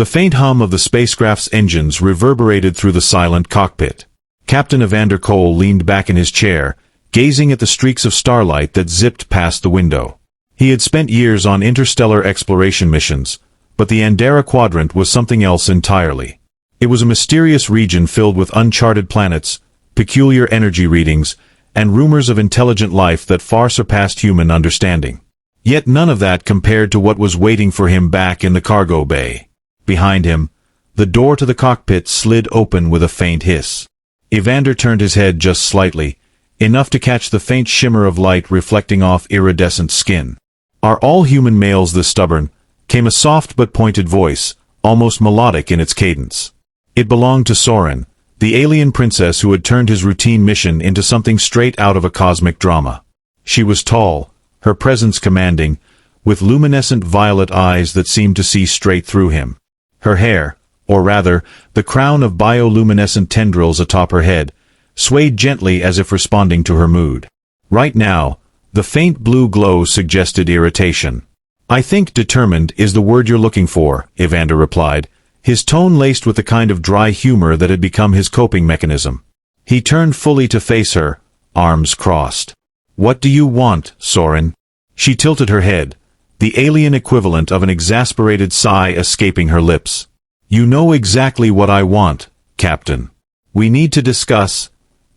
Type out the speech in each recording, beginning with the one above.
The faint hum of the spacecraft's engines reverberated through the silent cockpit. Captain Evander Cole leaned back in his chair, gazing at the streaks of starlight that zipped past the window. He had spent years on interstellar exploration missions, but the Andera Quadrant was something else entirely. It was a mysterious region filled with uncharted planets, peculiar energy readings, and rumors of intelligent life that far surpassed human understanding. Yet none of that compared to what was waiting for him back in the cargo bay. Behind him, the door to the cockpit slid open with a faint hiss. Evander turned his head just slightly, enough to catch the faint shimmer of light reflecting off iridescent skin. "Are all human males this stubborn?" came a soft but pointed voice, almost melodic in its cadence. It belonged to Soren, the alien princess who had turned his routine mission into something straight out of a cosmic drama. She was tall, her presence commanding, with luminescent violet eyes that seemed to see straight through him. Her hair, or rather, the crown of bioluminescent tendrils atop her head, swayed gently as if responding to her mood. Right now, the faint blue glow suggested irritation. "I think determined is the word you're looking for," Evander replied, his tone laced with the kind of dry humor that had become his coping mechanism. He turned fully to face her, arms crossed. "What do you want, Soren?" She tilted her head, the alien equivalent of an exasperated sigh escaping her lips. "You know exactly what I want, Captain. We need to discuss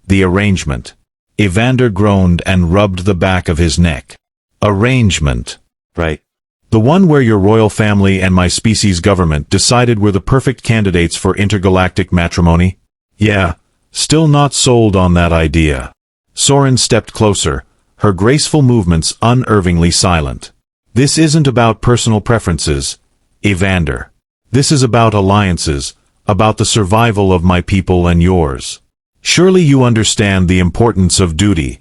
the arrangement." Evander groaned and rubbed the back of his neck. "Arrangement? Right. The one where your royal family and my species' government decided we're the perfect candidates for intergalactic matrimony?" "Yeah, still not sold on that idea." Soren stepped closer, her graceful movements unnervingly silent. "This isn't about personal preferences, Evander. This is about alliances, about the survival of my people and yours. Surely you understand the importance of duty."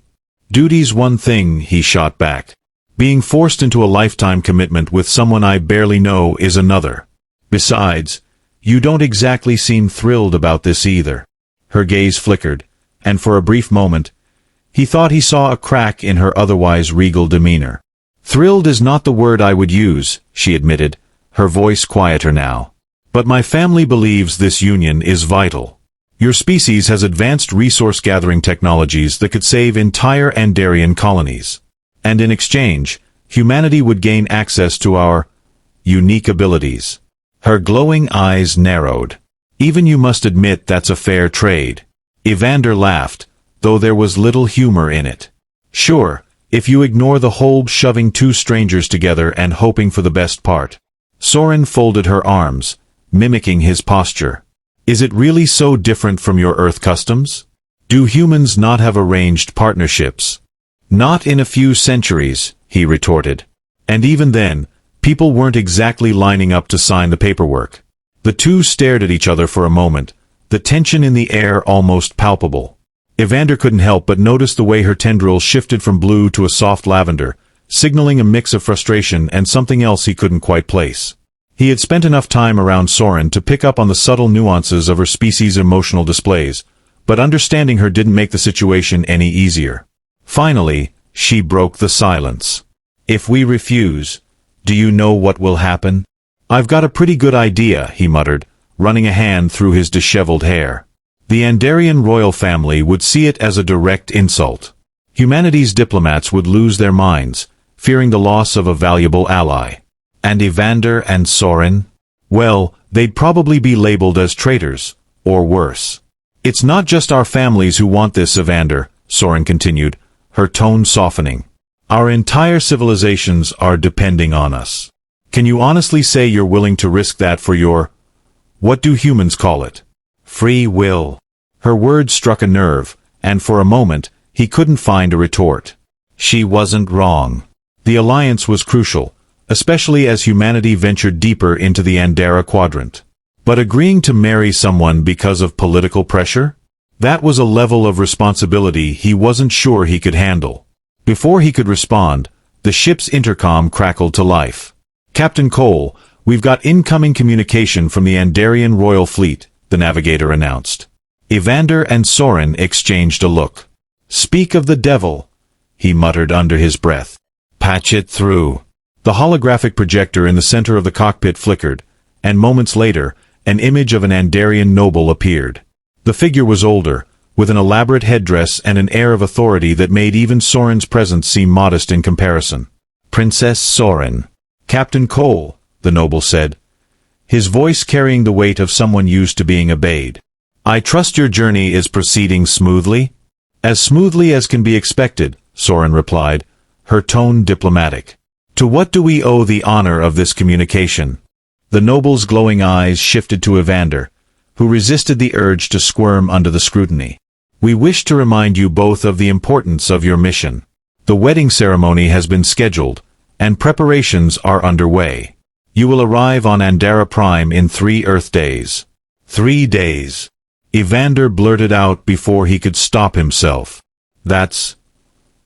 "Duty's one thing," he shot back. "Being forced into a lifetime commitment with someone I barely know is another. Besides, you don't exactly seem thrilled about this either." Her gaze flickered, and for a brief moment, he thought he saw a crack in her otherwise regal demeanor. "Thrilled is not the word I would use," she admitted, her voice quieter now. "But my family believes this union is vital. Your species has advanced resource-gathering technologies that could save entire Andarian colonies. And in exchange, humanity would gain access to our unique abilities." Her glowing eyes narrowed. "Even you must admit that's a fair trade." Evander laughed, though there was little humor in it. "Sure, if you ignore the whole shoving two strangers together and hoping for the best part." Soren folded her arms, mimicking his posture. "Is it really so different from your Earth customs? Do humans not have arranged partnerships?" "Not in a few centuries," he retorted. "And even then, people weren't exactly lining up to sign the paperwork." The two stared at each other for a moment, the tension in the air almost palpable. Evander couldn't help but notice the way her tendrils shifted from blue to a soft lavender, signaling a mix of frustration and something else he couldn't quite place. He had spent enough time around Soren to pick up on the subtle nuances of her species' emotional displays, but understanding her didn't make the situation any easier. Finally, she broke the silence. "If we refuse, do you know what will happen?" "I've got a pretty good idea," he muttered, running a hand through his disheveled hair. "The Andarian royal family would see it as a direct insult. Humanity's diplomats would lose their minds, fearing the loss of a valuable ally. And Evander and Soren? Well, they'd probably be labeled as traitors, or worse." "It's not just our families who want this, Evander," Soren continued, her tone softening. "Our entire civilizations are depending on us. Can you honestly say you're willing to risk that for your, what do humans call it? Free will?" Her words struck a nerve, and for a moment, he couldn't find a retort. She wasn't wrong. The alliance was crucial, especially as humanity ventured deeper into the Andera Quadrant. But agreeing to marry someone because of political pressure? That was a level of responsibility he wasn't sure he could handle. Before he could respond, the ship's intercom crackled to life. "Captain Cole, we've got incoming communication from the Andarian Royal Fleet," the navigator announced. Evander and Soren exchanged a look. "Speak of the devil," he muttered under his breath. "Patch it through." The holographic projector in the center of the cockpit flickered, and moments later, an image of an Andarian noble appeared. The figure was older, with an elaborate headdress and an air of authority that made even Soren's presence seem modest in comparison. "Princess Soren." "Captain Cole," the noble said, his voice carrying the weight of someone used to being obeyed. "I trust your journey is proceeding smoothly?" "As smoothly as can be expected," Soren replied, her tone diplomatic. "To what do we owe the honor of this communication?" The noble's glowing eyes shifted to Evander, who resisted the urge to squirm under the scrutiny. "We wish to remind you both of the importance of your mission. The wedding ceremony has been scheduled, and preparations are underway. You will arrive on Andara Prime in 3 Earth days." 3 days. Evander blurted out before he could stop himself. "That's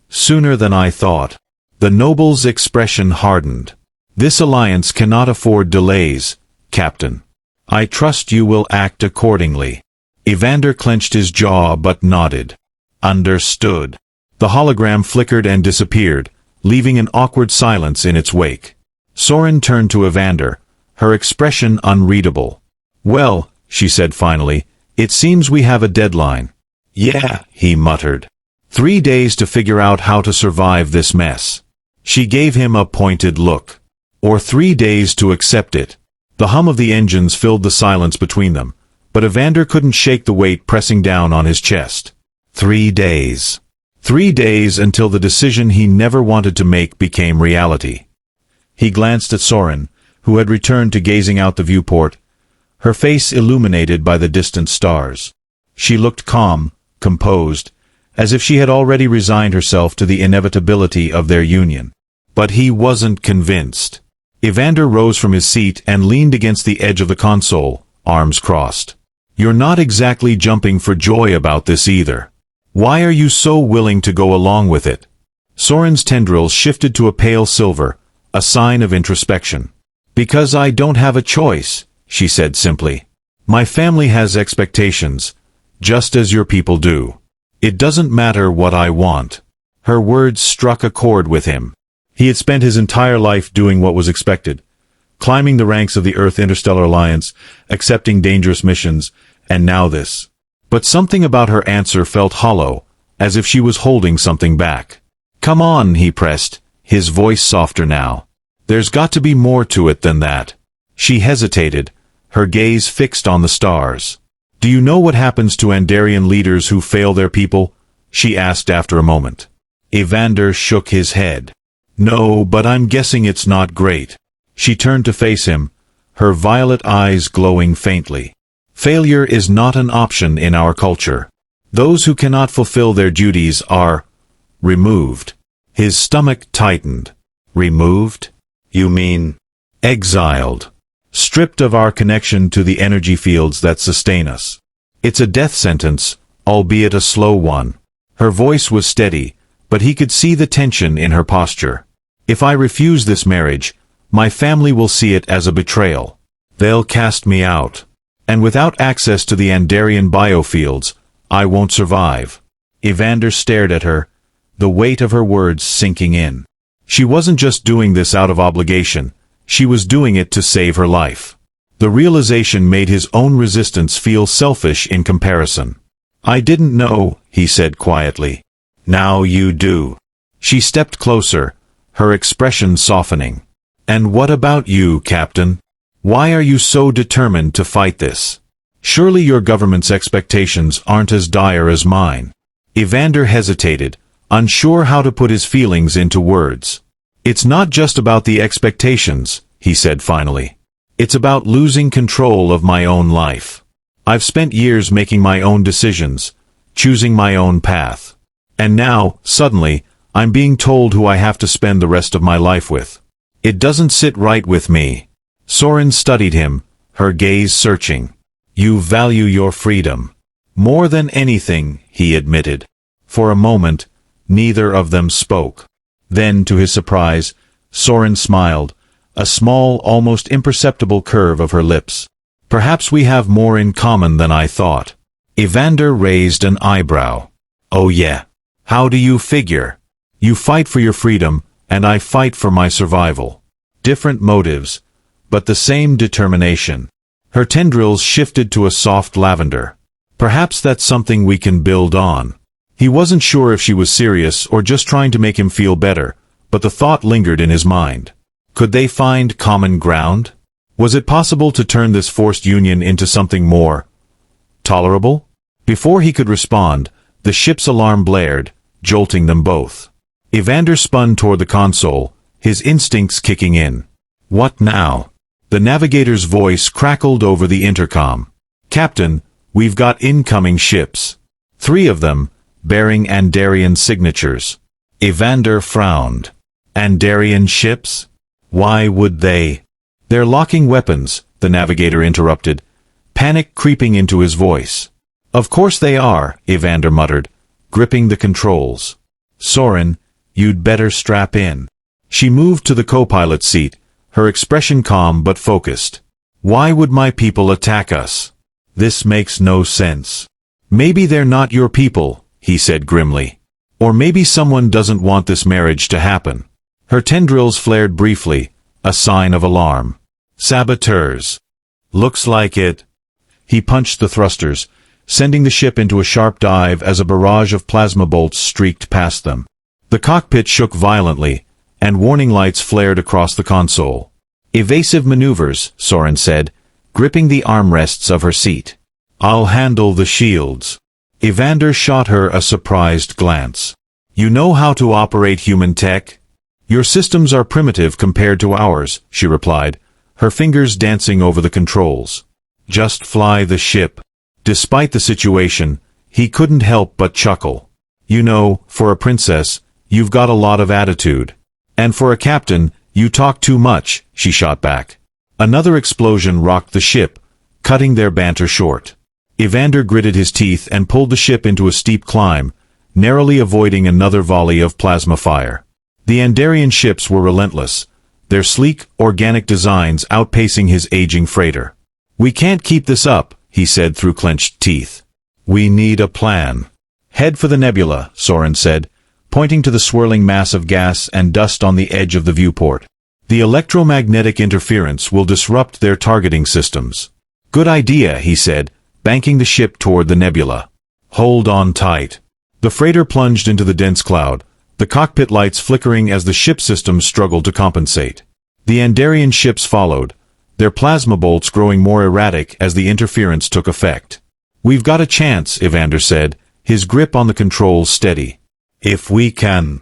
sooner than I thought." The noble's expression hardened. "This alliance cannot afford delays, Captain. I trust you will act accordingly." Evander clenched his jaw but nodded. "Understood." The hologram flickered and disappeared, leaving an awkward silence in its wake. Soren turned to Evander, her expression unreadable. "Well," she said finally, "it seems we have a deadline." "Yeah," he muttered. 3 days to figure out how to survive this mess." She gave him a pointed look. "Or 3 days to accept it." The hum of the engines filled the silence between them, but Evander couldn't shake the weight pressing down on his chest. 3 days. 3 days until the decision he never wanted to make became reality. He glanced at Soren, who had returned to gazing out the viewport, her face illuminated by the distant stars. She looked calm, composed, as if she had already resigned herself to the inevitability of their union. But he wasn't convinced. Evander rose from his seat and leaned against the edge of the console, arms crossed. "You're not exactly jumping for joy about this either. Why are you so willing to go along with it?" Soren's tendrils shifted to a pale silver, a sign of introspection. "Because I don't have a choice," she said simply. "My family has expectations, just as your people do. It doesn't matter what I want." Her words struck a chord with him. He had spent his entire life doing what was expected, climbing the ranks of the Earth Interstellar Alliance, accepting dangerous missions, and now this. But something about her answer felt hollow, as if she was holding something back. "Come on," he pressed, his voice softer now. "There's got to be more to it than that." She hesitated, her gaze fixed on the stars. "Do you know what happens to Andarian leaders who fail their people?" she asked after a moment. Evander shook his head. "No, but I'm guessing it's not great." She turned to face him, her violet eyes glowing faintly. "Failure is not an option in our culture. Those who cannot fulfill their duties are removed." His stomach tightened. "Removed? You mean exiled? Stripped of our connection to the energy fields that sustain us. It's a death sentence, albeit a slow one." Her voice was steady, but he could see the tension in her posture. "If I refuse this marriage, my family will see it as a betrayal. They'll cast me out. And without access to the Andarian biofields, I won't survive." Evander stared at her, the weight of her words sinking in. She wasn't just doing this out of obligation, she was doing it to save her life. The realization made his own resistance feel selfish in comparison. "I didn't know," he said quietly. "Now you do." She stepped closer, her expression softening. "And what about you, Captain? Why are you so determined to fight this? Surely your government's expectations aren't as dire as mine." Evander hesitated, unsure how to put his feelings into words. "It's not just about the expectations," he said finally. "It's about losing control of my own life. I've spent years making my own decisions, choosing my own path. And now, suddenly, I'm being told who I have to spend the rest of my life with. It doesn't sit right with me." Soren studied him, her gaze searching. "You value your freedom more than anything," he admitted. For a moment, neither of them spoke. Then, to his surprise, Soren smiled, a small, almost imperceptible curve of her lips. "Perhaps we have more in common than I thought." Evander raised an eyebrow. "Oh yeah. How do you figure?" "You fight for your freedom, and I fight for my survival. Different motives, but the same determination. Her tendrils shifted to a soft lavender. Perhaps that's something we can build on. He wasn't sure if she was serious or just trying to make him feel better, but the thought lingered in his mind. Could they find common ground? Was it possible to turn this forced union into something more tolerable? Before he could respond, the ship's alarm blared, jolting them both. Evander spun toward the console, his instincts kicking in. What now? The navigator's voice crackled over the intercom. Captain, we've got incoming ships. 3 of them, bearing Andarian signatures. Evander frowned. Andarian ships? Why would they? They're locking weapons, the navigator interrupted, panic creeping into his voice. Of course they are, Evander muttered, gripping the controls. Soren, you'd better strap in. She moved to the co-pilot's seat, her expression calm but focused. Why would my people attack us? This makes no sense. Maybe they're not your people, he said grimly. Or maybe someone doesn't want this marriage to happen. Her tendrils flared briefly, a sign of alarm. Saboteurs. Looks like it. He punched the thrusters, sending the ship into a sharp dive as a barrage of plasma bolts streaked past them. The cockpit shook violently, and warning lights flared across the console. Evasive maneuvers, Soren said, gripping the armrests of her seat. I'll handle the shields. Evander shot her a surprised glance. You know how to operate human tech? Your systems are primitive compared to ours, she replied, her fingers dancing over the controls. Just fly the ship. Despite the situation, he couldn't help but chuckle. You know, for a princess, you've got a lot of attitude. And for a captain, you talk too much, she shot back. Another explosion rocked the ship, cutting their banter short. Evander gritted his teeth and pulled the ship into a steep climb, narrowly avoiding another volley of plasma fire. The Andarian ships were relentless, their sleek, organic designs outpacing his aging freighter. We can't keep this up, he said through clenched teeth. We need a plan. Head for the nebula, Soren said, pointing to the swirling mass of gas and dust on the edge of the viewport. The electromagnetic interference will disrupt their targeting systems. Good idea, he said, banking the ship toward the nebula. Hold on tight. The freighter plunged into the dense cloud, the cockpit lights flickering as the ship systems struggled to compensate. The Andarian ships followed, their plasma bolts growing more erratic as the interference took effect. We've got a chance, Evander said, his grip on the controls steady. If we can.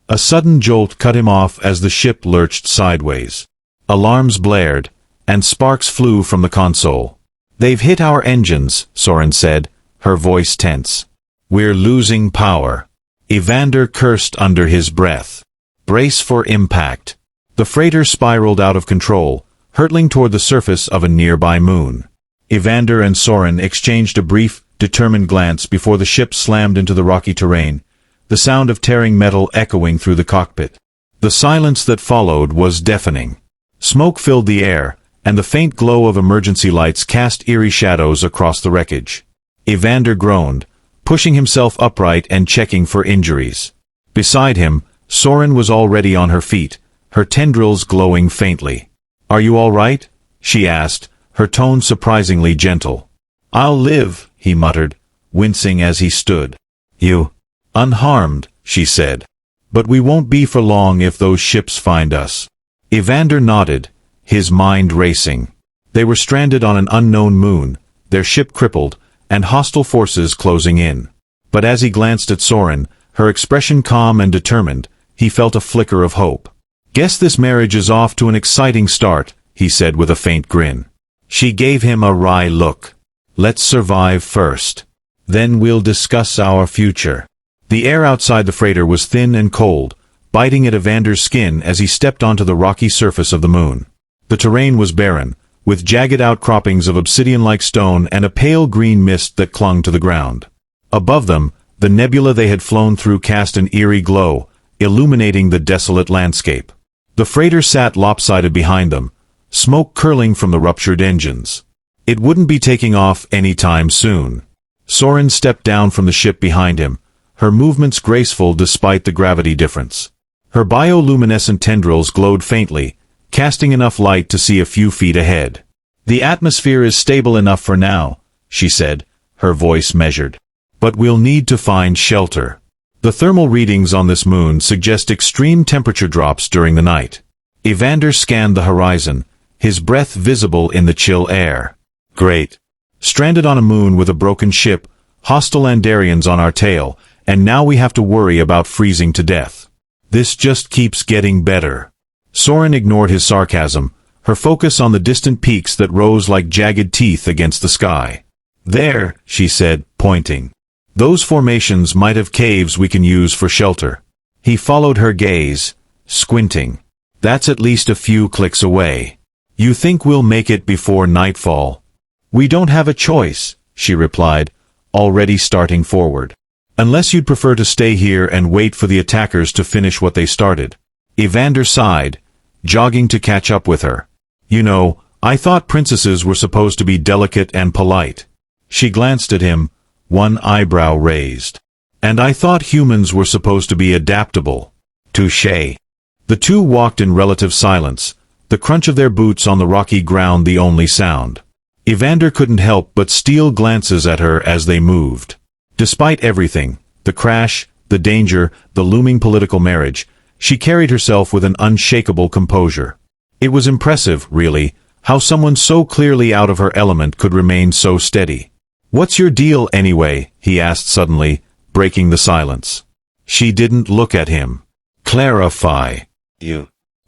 A sudden jolt cut him off as the ship lurched sideways. Alarms blared, and sparks flew from the console. They've hit our engines, Soren said, her voice tense. We're losing power. Evander cursed under his breath. Brace for impact. The freighter spiraled out of control, hurtling toward the surface of a nearby moon. Evander and Soren exchanged a brief, determined glance before the ship slammed into the rocky terrain, the sound of tearing metal echoing through the cockpit. The silence that followed was deafening. Smoke filled the air, and the faint glow of emergency lights cast eerie shadows across the wreckage. Evander groaned, pushing himself upright and checking for injuries. Beside him, Soren was already on her feet, her tendrils glowing faintly. Are you all right? She asked, her tone surprisingly gentle. I'll live, he muttered, wincing as he stood. You? Unharmed, she said. But we won't be for long if those ships find us. Evander nodded, his mind racing. They were stranded on an unknown moon, their ship crippled, and hostile forces closing in. But as he glanced at Soren, her expression calm and determined, he felt a flicker of hope. Guess this marriage is off to an exciting start, he said with a faint grin. She gave him a wry look. Let's survive first. Then we'll discuss our future. The air outside the freighter was thin and cold, biting at Evander's skin as he stepped onto the rocky surface of the moon. The terrain was barren, with jagged outcroppings of obsidian-like stone and a pale green mist that clung to the ground. Above them, the nebula they had flown through cast an eerie glow, illuminating the desolate landscape. The freighter sat lopsided behind them, smoke curling from the ruptured engines. It wouldn't be taking off any time soon. Soren stepped down from the ship behind him, her movements graceful despite the gravity difference. Her bioluminescent tendrils glowed faintly, casting enough light to see a few feet ahead. "The atmosphere is stable enough for now," she said, her voice measured. "But we'll need to find shelter. The thermal readings on this moon suggest extreme temperature drops during the night." Evander scanned the horizon, his breath visible in the chill air. "Great. Stranded on a moon with a broken ship, hostile Andarians on our tail, and now we have to worry about freezing to death. This just keeps getting better." Soren ignored his sarcasm, her focus on the distant peaks that rose like jagged teeth against the sky. "There," she said, pointing. "Those formations might have caves we can use for shelter." He followed her gaze, squinting. "That's at least a few clicks away. You think we'll make it before nightfall?" "We don't have a choice," she replied, already starting forward. "Unless you'd prefer to stay here and wait for the attackers to finish what they started." Evander sighed, jogging to catch up with her. "You know, I thought princesses were supposed to be delicate and polite." She glanced at him, one eyebrow raised. "And I thought humans were supposed to be adaptable." "Touché." The two walked in relative silence, the crunch of their boots on the rocky ground the only sound. Evander couldn't help but steal glances at her as they moved. Despite everything, the crash, the danger, the looming political marriage, she carried herself with an unshakable composure. It was impressive, really, how someone so clearly out of her element could remain so steady. "What's your deal, anyway?" he asked suddenly, breaking the silence. She didn't look at him. "Clarify.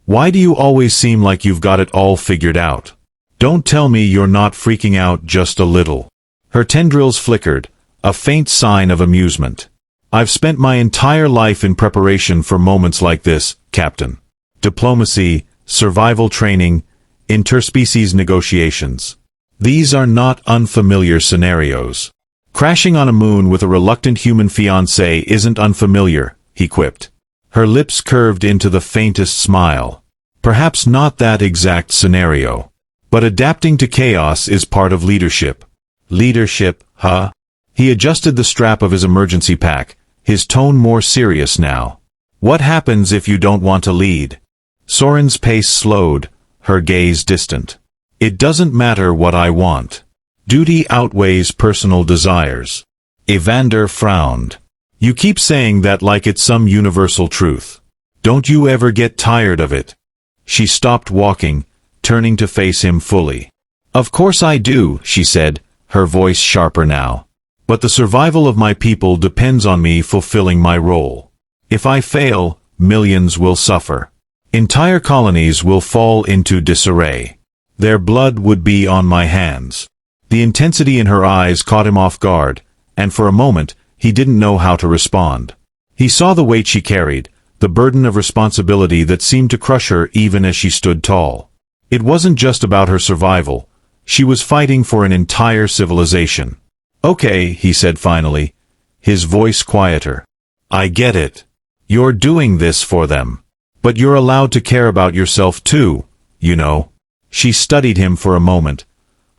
Why do you always seem like you've got it all figured out? Don't tell me you're not freaking out just a little." Her tendrils flickered, a faint sign of amusement. "I've spent my entire life in preparation for moments like this, Captain. Diplomacy, survival training, interspecies negotiations. These are not unfamiliar scenarios. Crashing on a moon with a reluctant human fiancé isn't unfamiliar," he quipped. Her lips curved into the faintest smile. "Perhaps not that exact scenario. But adapting to chaos is part of leadership." "Leadership, huh?" He adjusted the strap of his emergency pack, his tone more serious now. "What happens if you don't want to lead?" Soren's pace slowed, her gaze distant. "It doesn't matter what I want. Duty outweighs personal desires." Evander frowned. "You keep saying that like it's some universal truth. Don't you ever get tired of it?" She stopped walking, turning to face him fully. "Of course I do," she said, her voice sharper now. "But the survival of my people depends on me fulfilling my role. If I fail, millions will suffer. Entire colonies will fall into disarray. Their blood would be on my hands." The intensity in her eyes caught him off guard, and for a moment, he didn't know how to respond. He saw the weight she carried, the burden of responsibility that seemed to crush her even as she stood tall. It wasn't just about her survival. She was fighting for an entire civilization. "Okay," he said finally, his voice quieter. "I get it. You're doing this for them. But you're allowed to care about yourself too, you know." She studied him for a moment,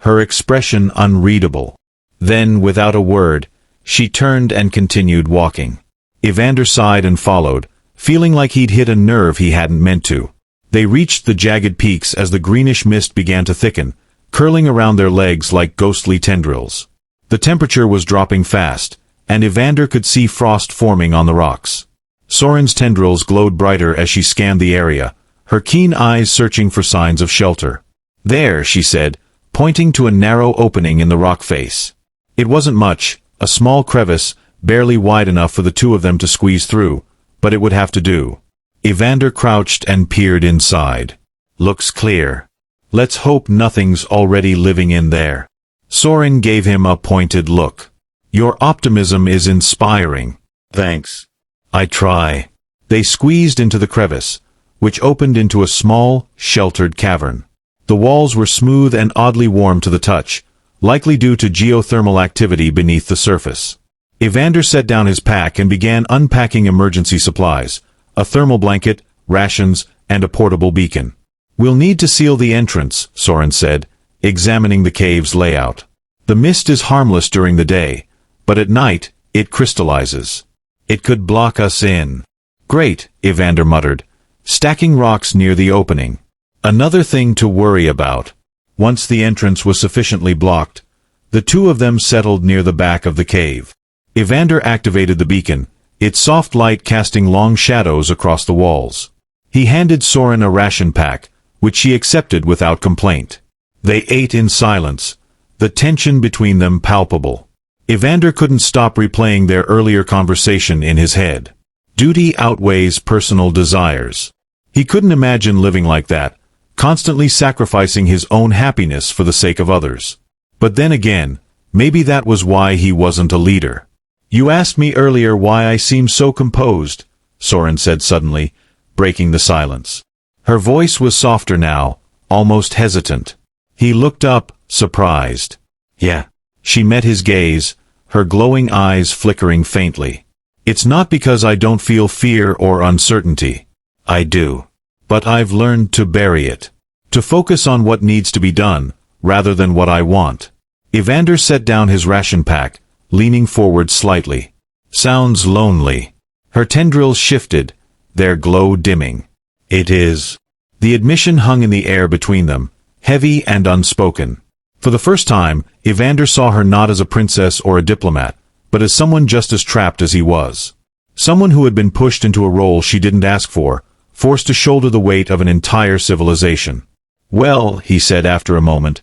her expression unreadable. Then, without a word, she turned and continued walking. Evander sighed and followed, feeling like he'd hit a nerve he hadn't meant to. They reached the jagged peaks as the greenish mist began to thicken, curling around their legs like ghostly tendrils. The temperature was dropping fast, and Evander could see frost forming on the rocks. Soren's tendrils glowed brighter as she scanned the area, her keen eyes searching for signs of shelter. "There," she said, pointing to a narrow opening in the rock face. It wasn't much, a small crevice, barely wide enough for the two of them to squeeze through, but it would have to do. Evander crouched and peered inside. "Looks clear. Let's hope nothing's already living in there." Soren gave him a pointed look. "Your optimism is inspiring." "Thanks. I try." They squeezed into the crevice, which opened into a small, sheltered cavern. The walls were smooth and oddly warm to the touch, likely due to geothermal activity beneath the surface. Evander set down his pack and began unpacking emergency supplies, a thermal blanket, rations, and a portable beacon. "We'll need to seal the entrance," Soren said, examining the cave's layout. "The mist is harmless during the day, but at night, it crystallizes. It could block us in." "Great," Evander muttered, stacking rocks near the opening. Another thing to worry about. Once the entrance was sufficiently blocked, the two of them settled near the back of the cave. Evander activated the beacon, its soft light casting long shadows across the walls. He handed Soren a ration pack, which she accepted without complaint. They ate in silence, the tension between them palpable. Evander couldn't stop replaying their earlier conversation in his head. Duty outweighs personal desires. He couldn't imagine living like that, constantly sacrificing his own happiness for the sake of others. But then again, maybe that was why he wasn't a leader. "You asked me earlier why I seem so composed," Soren said suddenly, breaking the silence. Her voice was softer now, almost hesitant. He looked up, surprised. "Yeah." She met his gaze, her glowing eyes flickering faintly. "It's not because I don't feel fear or uncertainty. I do. But I've learned to bury it. To focus on what needs to be done, rather than what I want." Evander set down his ration pack, leaning forward slightly. "Sounds lonely." Her tendrils shifted, their glow dimming. "It is." The admission hung in the air between them, heavy and unspoken. For the first time, Evander saw her not as a princess or a diplomat, but as someone just as trapped as he was. Someone who had been pushed into a role she didn't ask for, forced to shoulder the weight of an entire civilization. "Well," he said after a moment,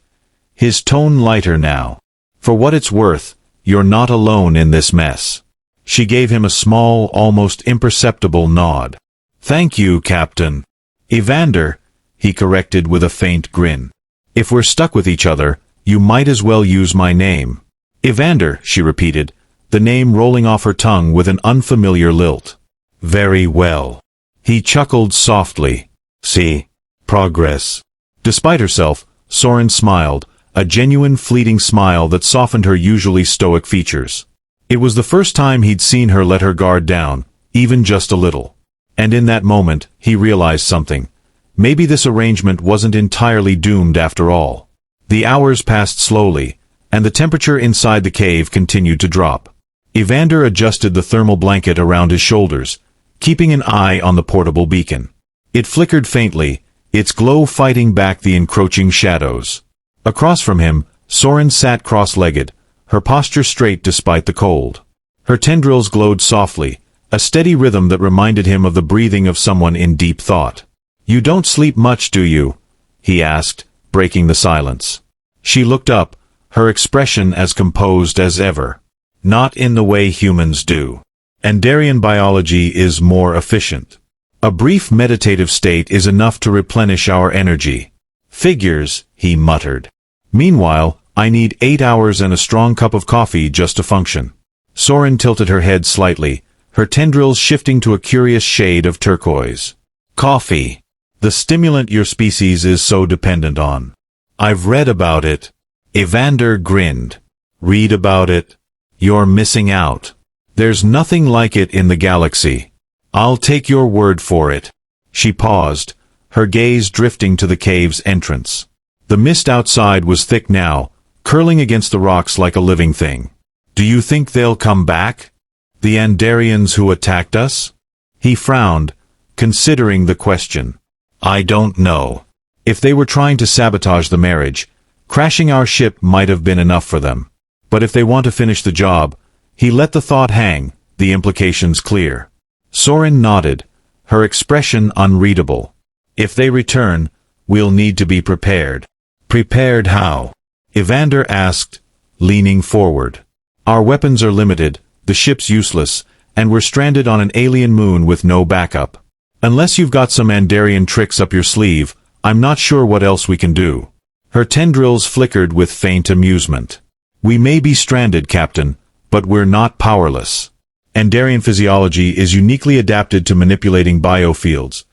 his tone lighter now. "For what it's worth, you're not alone in this mess." She gave him a small, almost imperceptible nod. "Thank you, Captain." "Evander," he corrected with a faint grin. "If we're stuck with each other, you might as well use my name." "Evander," she repeated, the name rolling off her tongue with an unfamiliar lilt. "Very well." He chuckled softly. "See? Progress." Despite herself, Soren smiled, a genuine fleeting smile that softened her usually stoic features. It was the first time he'd seen her let her guard down, even just a little. And in that moment, he realized something. Maybe this arrangement wasn't entirely doomed after all. The hours passed slowly, and the temperature inside the cave continued to drop. Evander adjusted the thermal blanket around his shoulders, keeping an eye on the portable beacon. It flickered faintly, its glow fighting back the encroaching shadows. Across from him, Soren sat cross-legged, her posture straight despite the cold. Her tendrils glowed softly, a steady rhythm that reminded him of the breathing of someone in deep thought. "You don't sleep much, do you?" he asked, breaking the silence. She looked up, her expression as composed as ever. "Not in the way humans do. Andarian biology is more efficient. A brief meditative state is enough to replenish our energy." "Figures," he muttered. "Meanwhile, I need 8 hours and a strong cup of coffee just to function." Soren tilted her head slightly, her tendrils shifting to a curious shade of turquoise. "Coffee. The stimulant your species is so dependent on. I've read about it." Evander grinned. "Read about it? You're missing out. There's nothing like it in the galaxy. I'll take your word for it." She paused, her gaze drifting to the cave's entrance. The mist outside was thick now, curling against the rocks like a living thing. "Do you think they'll come back? The Andarians who attacked us?" He frowned, considering the question. "I don't know. If they were trying to sabotage the marriage, crashing our ship might have been enough for them. But if they want to finish the job," he let the thought hang, the implications clear. Soren nodded, her expression unreadable. "If they return, we'll need to be prepared." "Prepared how?" Evander asked, leaning forward. "Our weapons are limited, the ship's useless, and we're stranded on an alien moon with no backup. Unless you've got some Andarian tricks up your sleeve, I'm not sure what else we can do." Her tendrils flickered with faint amusement. "We may be stranded, Captain, but we're not powerless. Andarian physiology is uniquely adapted to manipulating biofields,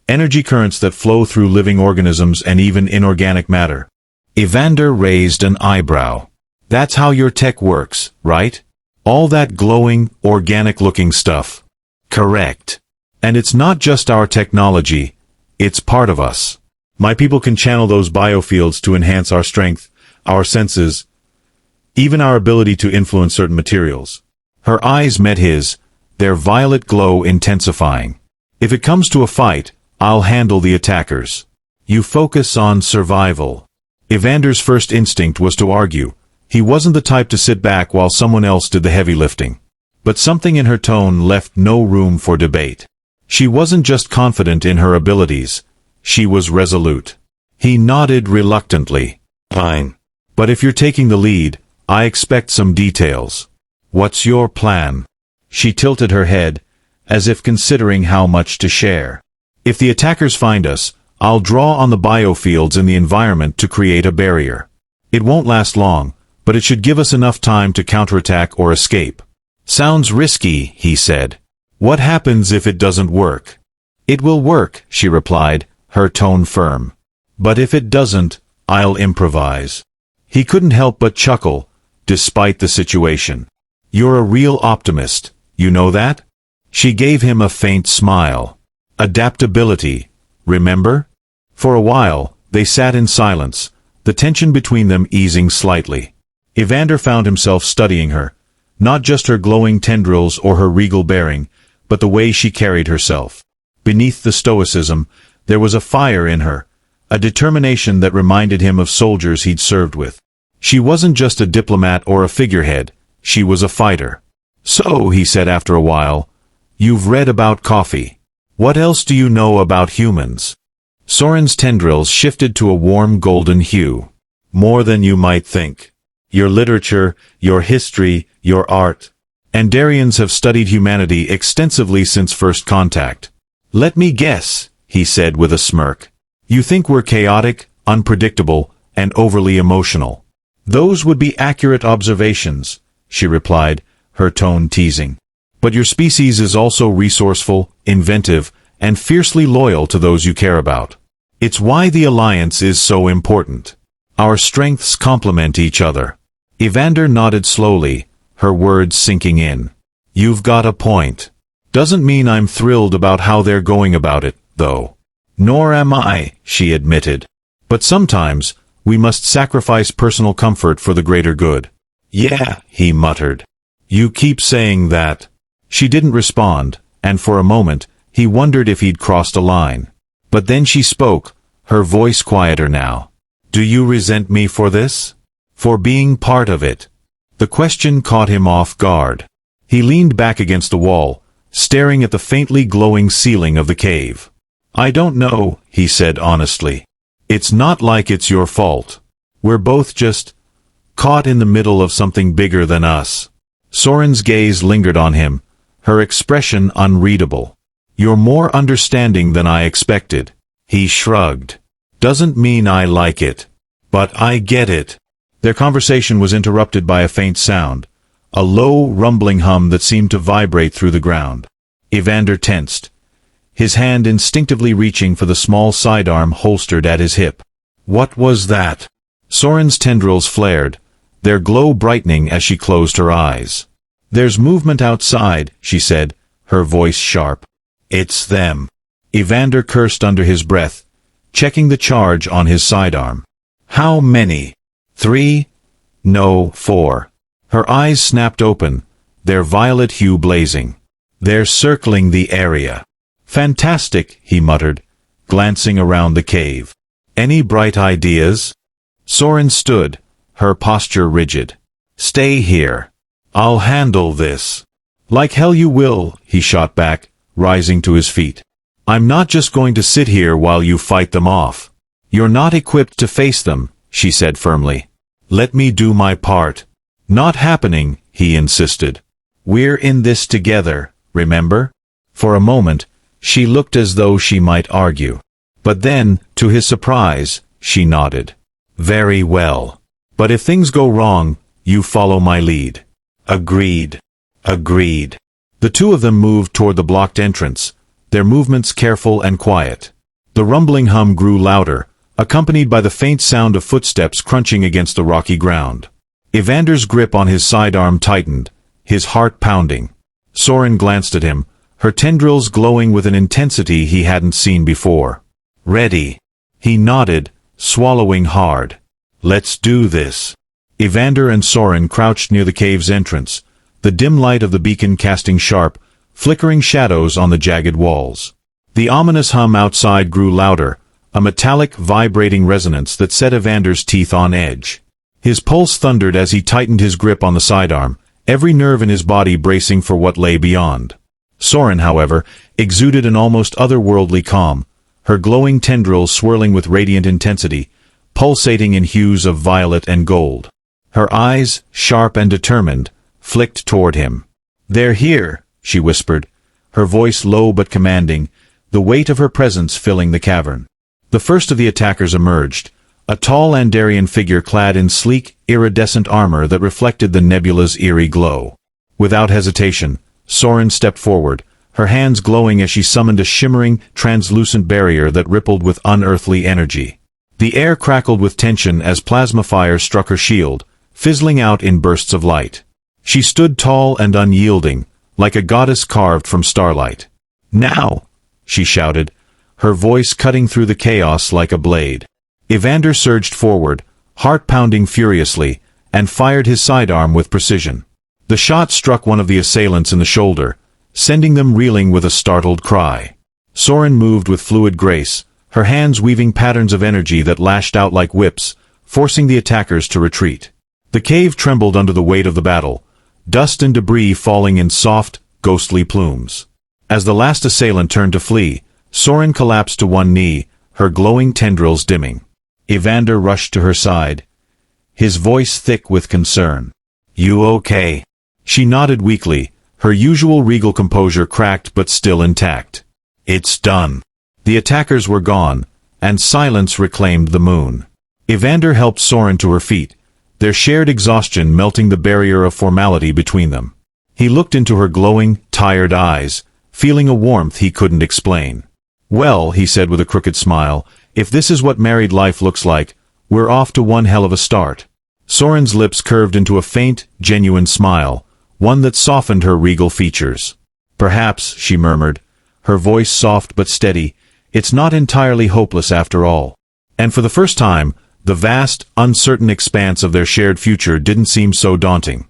energy currents that flow through living organisms and even inorganic matter." Evander raised an eyebrow. "That's how your tech works, right? All that glowing, organic-looking stuff." "Correct. And it's not just our technology, it's part of us. My people can channel those biofields to enhance our strength, our senses, even our ability to influence certain materials." Her eyes met his, their violet glow intensifying. "If it comes to a fight, I'll handle the attackers. You focus on survival. Evander's first instinct was to argue. He wasn't the type to sit back while someone else did the heavy lifting. But something in her tone left no room for debate. She wasn't just confident in her abilities. She was resolute. He nodded reluctantly. Fine. But if you're taking the lead, I expect some details. What's your plan? She tilted her head, as if considering how much to share. If the attackers find us, I'll draw on the biofields in the environment to create a barrier. It won't last long, but it should give us enough time to counterattack or escape. Sounds risky, he said. What happens if it doesn't work? It will work, she replied, her tone firm. But if it doesn't, I'll improvise. He couldn't help but chuckle, despite the situation. You're a real optimist, you know that? She gave him a faint smile. Adaptability, remember? For a while, they sat in silence, the tension between them easing slightly. Evander found himself studying her, not just her glowing tendrils or her regal bearing, but the way she carried herself. Beneath the stoicism, there was a fire in her, a determination that reminded him of soldiers he'd served with. She wasn't just a diplomat or a figurehead, she was a fighter. So, he said after a while, you've read about coffee. What else do you know about humans? Soren's tendrils shifted to a warm golden hue. More than you might think. Your literature, your history, your art. Andarians have studied humanity extensively since first contact. Let me guess, he said with a smirk. You think we're chaotic, unpredictable, and overly emotional. Those would be accurate observations, she replied, her tone teasing. But your species is also resourceful, inventive, and fiercely loyal to those you care about. It's why the alliance is so important. Our strengths complement each other. Evander nodded slowly, her words sinking in. You've got a point. Doesn't mean I'm thrilled about how they're going about it, though. Nor am I, she admitted. But sometimes, we must sacrifice personal comfort for the greater good. Yeah, he muttered. You keep saying that. She didn't respond, and for a moment, he wondered if he'd crossed a line. But then she spoke, her voice quieter now. Do you resent me for this? For being part of it? The question caught him off guard. He leaned back against the wall, staring at the faintly glowing ceiling of the cave. I don't know, he said honestly. It's not like it's your fault. We're both just caught in the middle of something bigger than us. Soren's gaze lingered on him, her expression unreadable. You're more understanding than I expected. He shrugged. Doesn't mean I like it. But I get it. Their conversation was interrupted by a faint sound, a low, rumbling hum that seemed to vibrate through the ground. Evander tensed, his hand instinctively reaching for the small sidearm holstered at his hip. What was that? Soren's tendrils flared, their glow brightening as she closed her eyes. There's movement outside, she said, her voice sharp. It's them. Evander cursed under his breath, checking the charge on his sidearm. How many? 3? No, 4. Her eyes snapped open, their violet hue blazing. They're circling the area. Fantastic, he muttered, glancing around the cave. Any bright ideas? Soren stood, her posture rigid. Stay here. I'll handle this. Like hell you will, he shot back, rising to his feet. I'm not just going to sit here while you fight them off. You're not equipped to face them, she said firmly. Let me do my part. Not happening, he insisted. We're in this together, remember? For a moment, she looked as though she might argue. But then, to his surprise, she nodded. Very well. But if things go wrong, you follow my lead. Agreed. Agreed. The two of them moved toward the blocked entrance, their movements careful and quiet. The rumbling hum grew louder, accompanied by the faint sound of footsteps crunching against the rocky ground. Evander's grip on his sidearm tightened, his heart pounding. Soren glanced at him, her tendrils glowing with an intensity he hadn't seen before. Ready. He nodded, swallowing hard. Let's do this. Evander and Soren crouched near the cave's entrance, the dim light of the beacon casting sharp, flickering shadows on the jagged walls. The ominous hum outside grew louder, a metallic, vibrating resonance that set Evander's teeth on edge. His pulse thundered as he tightened his grip on the sidearm, every nerve in his body bracing for what lay beyond. Soren, however, exuded an almost otherworldly calm, her glowing tendrils swirling with radiant intensity, pulsating in hues of violet and gold. Her eyes, sharp and determined, flicked toward him. "They're here," she whispered, her voice low but commanding, the weight of her presence filling the cavern. The first of the attackers emerged, a tall Andarian figure clad in sleek, iridescent armor that reflected the nebula's eerie glow. Without hesitation, Soren stepped forward, her hands glowing as she summoned a shimmering, translucent barrier that rippled with unearthly energy. The air crackled with tension as plasma fire struck her shield, fizzling out in bursts of light. She stood tall and unyielding, like a goddess carved from starlight. "Now!" she shouted, her voice cutting through the chaos like a blade. Evander surged forward, heart pounding furiously, and fired his sidearm with precision. The shot struck one of the assailants in the shoulder, sending them reeling with a startled cry. Soren moved with fluid grace, her hands weaving patterns of energy that lashed out like whips, forcing the attackers to retreat. The cave trembled under the weight of the battle, dust and debris falling in soft, ghostly plumes. As the last assailant turned to flee, Soren collapsed to one knee, her glowing tendrils dimming. Evander rushed to her side, his voice thick with concern. "You okay?" She nodded weakly, her usual regal composure cracked but still intact. "It's done." The attackers were gone, and silence reclaimed the moon. Evander helped Soren to her feet, their shared exhaustion melting the barrier of formality between them. He looked into her glowing, tired eyes, feeling a warmth he couldn't explain. "Well," he said with a crooked smile, "if this is what married life looks like, we're off to one hell of a start." Soren's lips curved into a faint, genuine smile, one that softened her regal features. "Perhaps," she murmured, her voice soft but steady, "it's not entirely hopeless after all." And for the first time, the vast, uncertain expanse of their shared future didn't seem so daunting.